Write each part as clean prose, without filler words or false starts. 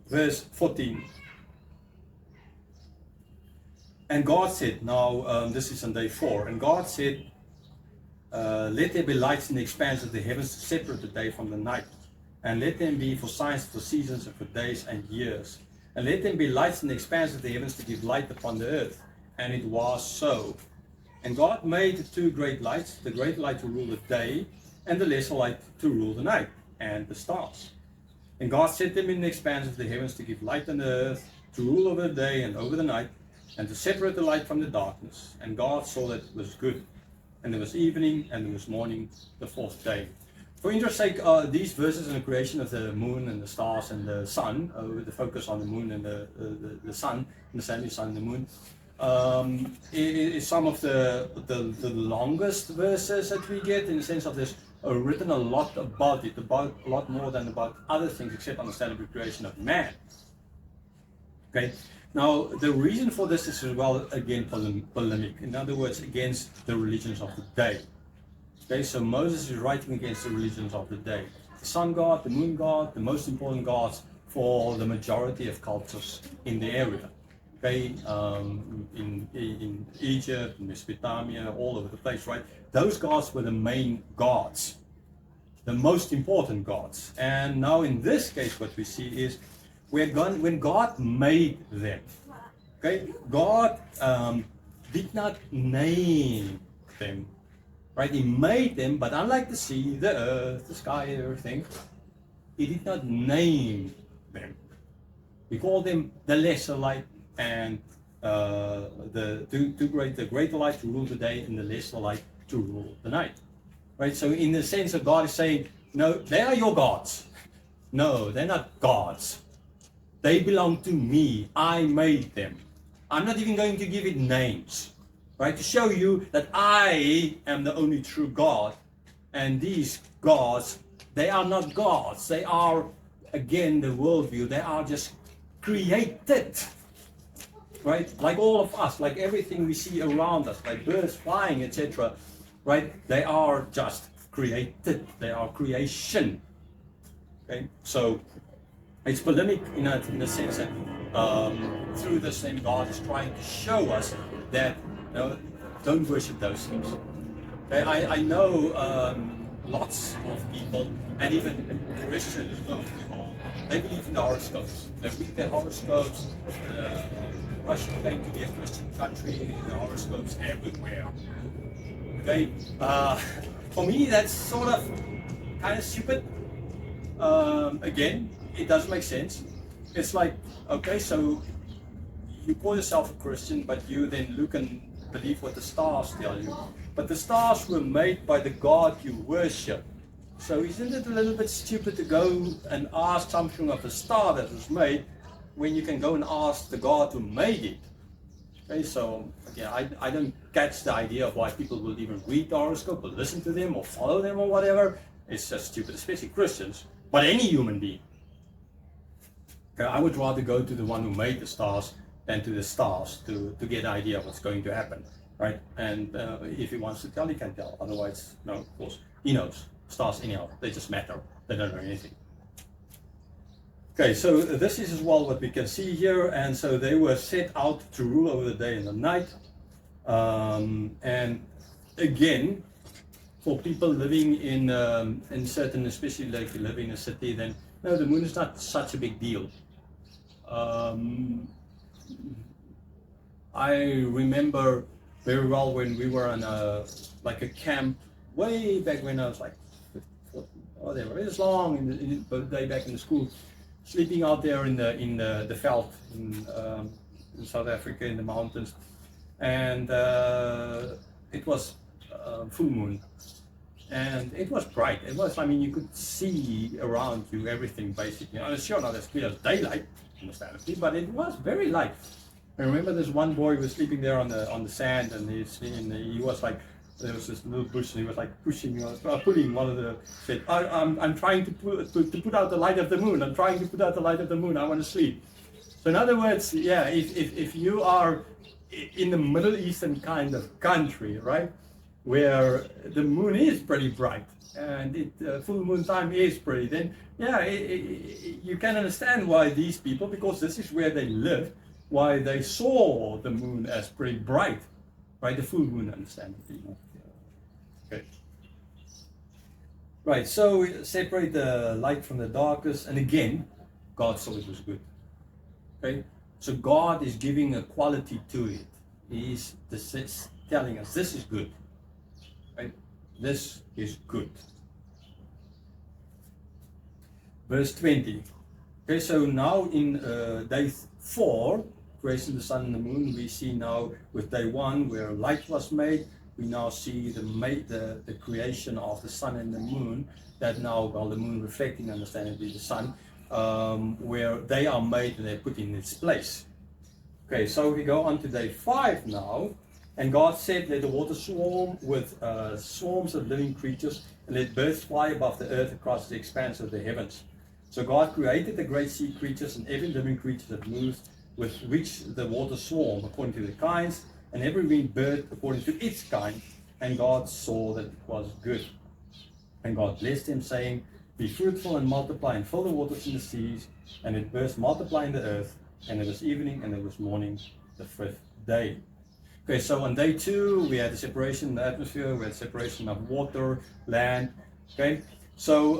verse 14. And God said, now this is on day 4, and God said, let there be lights in the expanse of the heavens to separate the day from the night, and let them be for signs, for seasons, and for days and years. And let them be lights in the expanse of the heavens to give light upon the earth. And it was so. And God made 2 great lights, the great light to rule the day, and the lesser light to rule the night, and the stars. And God set them in the expanse of the heavens to give light on the earth, to rule over the day and over the night, and to separate the light from the darkness. And God saw that it was good. And there was evening, and there was morning, the 4th day. For interest's sake, these verses on the creation of the moon and the stars and the sun, with the focus on the moon and the sun, and the sun, and the moon, is some of the longest verses that we get, in the sense of there's written a lot about it, about a lot more than about other things, except understanding the creation of man. Okay. Now, the reason for this is as well, again, polemic. In other words, against the religions of the day. Okay, so Moses is writing against the religions of the day. The sun god, the moon god, the most important gods for the majority of cultures in the area. Okay, in Egypt, in Mesopotamia, all over the place, right? Those gods were the main gods, the most important gods. And now in this case, what we see is, when God made them, okay, God did not name them, right? He made them, but unlike the sea, the earth, the sky, everything, He did not name them. He called them the lesser light and the greater light to rule the day and the lesser light to rule the night, right? So in the sense of God is saying, no, they are your gods. No, they're not gods. They belong to me. I made them. I'm not even going to give it names, right? To show you that I am the only true God. And these gods, they are not gods. They are, again, the worldview. They are just created, right? Like all of us, like everything we see around us, like birds flying, etc., right? They are just created. They are creation. Okay, so it's polemic in a sense that through the same God is trying to show us that, you know, don't worship those things. Okay, I know lots of people, and even Christians, they believe in the horoscopes. They read their horoscopes. Russia claimed to be a Christian country, the horoscopes everywhere. Okay, for me that's sort of kind of stupid. Again, it doesn't make sense. It's like, okay, so you call yourself a Christian, but you then look and believe what the stars tell you. But the stars were made by the God you worship. So isn't it a little bit stupid to go and ask something of a star that was made when you can go and ask the God who made it? Okay, so yeah, I don't catch the idea of why people will even read the horoscope or listen to them or follow them or whatever. It's just stupid, especially Christians, but any human being. Okay, I would rather go to the one who made the stars than to the stars to get an idea of what's going to happen, right? And if he wants to tell, he can tell. Otherwise, no, of course, he knows. Stars anyhow, they just matter. They don't know anything. Okay, so this is as well what we can see here. And so they were set out to rule over the day and the night. And again, for people living in certain, especially like you live in a city, then no, the moon is not such a big deal. I remember very well when we were on a camp way back when I was like, whatever, it was long in the day back in the school, sleeping out there in the veld in South Africa in the mountains, and it was full moon. And it was bright. It was, I mean, you could see around you everything basically. I was sure not as clear as daylight, understandably, but it was very light. I remember this one boy who was sleeping there on the sand, and he was like, there was this little bush, and he was like pulling one of the, said, I'm trying to put out the light of the moon. I'm trying to put out the light of the moon. I want to sleep. So in other words, yeah, if you are in the Middle Eastern kind of country, right? where the moon is pretty bright and full moon time is pretty, then yeah, you can understand why these people, because this is where they lived, why they saw the moon as pretty bright, right? The full moon, understandably. Okay. Right, so we separate the light from the darkness, and again, God saw it was good. Okay, so God is giving a quality to it. He's telling us this is good. Right? This is good. Verse 20. Okay, so now in day 4, creation of the sun and the moon, we see now with day 1 where light was made, we now see the creation of the sun and the moon, that now, well, the moon reflecting, understandably, the sun, where they are made and they're put in its place. Okay, so we go on to day 5 now, and God said, let the water swarm with swarms of living creatures, and let birds fly above the earth across the expanse of the heavens. So God created the great sea creatures and every living creature that moves, with which the water swarm according to their kinds, and every winged bird according to its kind. And God saw that it was good. And God blessed them, saying, be fruitful and multiply, and fill the waters in the seas, and let birds multiply in the earth. And it was evening, and it was morning, the 5th day. Okay, so on day 2, we had the separation in the atmosphere, we had separation of water, land. Okay, so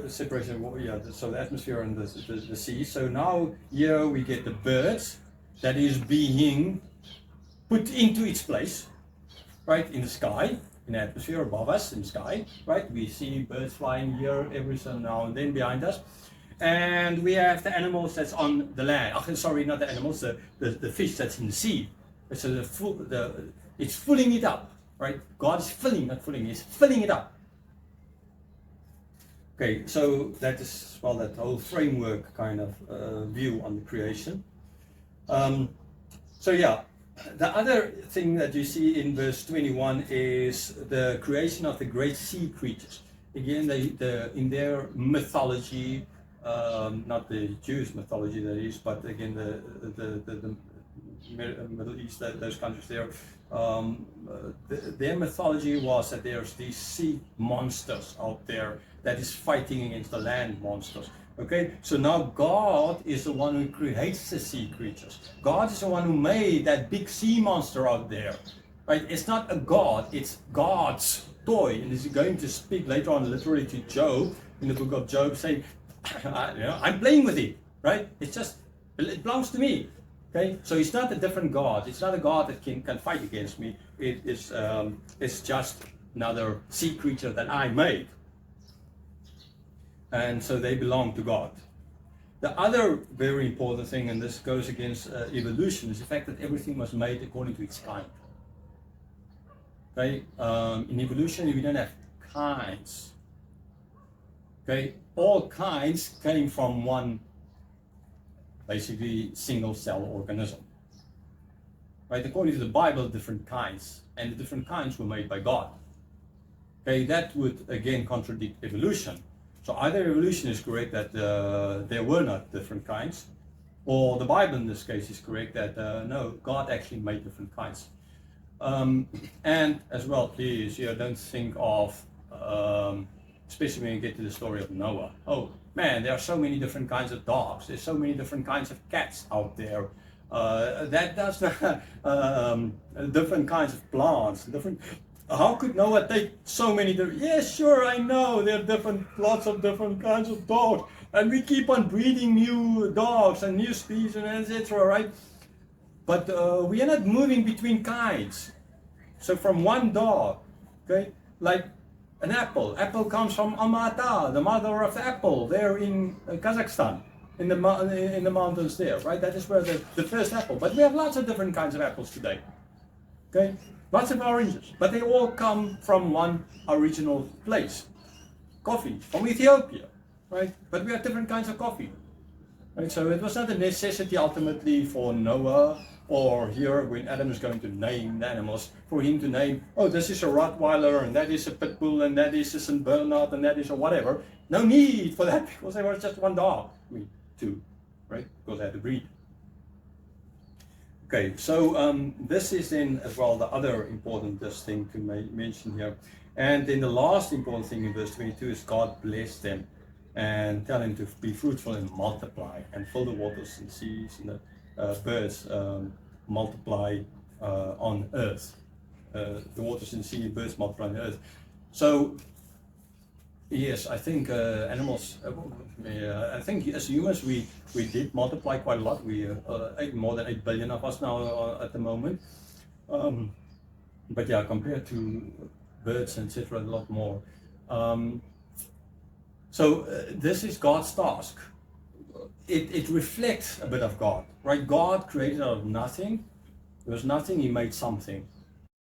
separation of water, yeah, so the atmosphere and the sea. So now here we get the birds that is being put into its place, right, in the sky, in the atmosphere above us, in the sky, right? We see birds flying here every so now and then behind us. And we have the animals that's on the land. Oh, sorry, not the animals, the fish that's in the sea. So it's filling it up, right? God is filling, not filling, He's filling it up. Okay, so that is, well, that whole framework kind of view on the creation. So yeah, the other thing that you see in verse 21 is the creation of the great sea creatures. Again, in their mythology, not the Jewish mythology that is, but again the Middle East, those countries there, their mythology was that there's these sea monsters out there that is fighting against the land monsters. Okay, so now God is the one who creates the sea creatures. God is the one who made that big sea monster out there. Right? It's not a God, it's God's toy. And he's going to speak later on literally to Job in the book of Job, saying, I'm playing with it. Right? It's just, it belongs to me. Okay, so it's not a different God. It's not a God that can fight against me. It's just another sea creature that I made. And so they belong to God. The other very important thing, and this goes against evolution, is the fact that everything was made according to its kind. Okay, in evolution we don't have kinds. Okay, all kinds came from one, basically, single cell organism. Right, according to the Bible, different kinds, and the different kinds were made by God. Okay, that would again contradict evolution. So either evolution is correct that there were not different kinds, or the Bible in this case is correct that no, God actually made different kinds. And as well, please, don't think of, especially when you get to the story of Noah. Oh man, there are so many different kinds of dogs. There's so many different kinds of cats out there. That does not, different kinds of plants, different. How could Noah take so many different? Yes, sure, I know there are lots of different kinds of dogs, and we keep on breeding new dogs and new species and etc. Right? But we are not moving between kinds. So from one dog, okay, like an apple. Apple comes from Amata, the mother of the apple, there in Kazakhstan, in the mountains there, right? That is where the first apple. But we have lots of different kinds of apples today. Okay. Lots of oranges, but they all come from one original place. Coffee from Ethiopia, right? But we have different kinds of coffee. Right? So it was not a necessity ultimately for Noah, or here when Adam is going to name the animals, for him to name, oh, this is a Rottweiler, and that is a Pit Bull, and that is a St. Bernard, and that is a whatever. No need for that, because there was just one dog. I mean, two, right? Because they had to breed. Okay, so this is then as well the other important just thing to mention here. And then the last important thing in verse 22 is God bless them and tell them to be fruitful and multiply and fill the waters and seas and the birds multiply on earth. The waters and sea and birds multiply on earth. So yes, I think animals. I think as humans we did multiply quite a lot. We more than 8 billion of us now at the moment. But yeah, compared to birds and etc., a lot more. So this is God's task. It reflects a bit of God, right? God created out of nothing. There was nothing. He made something.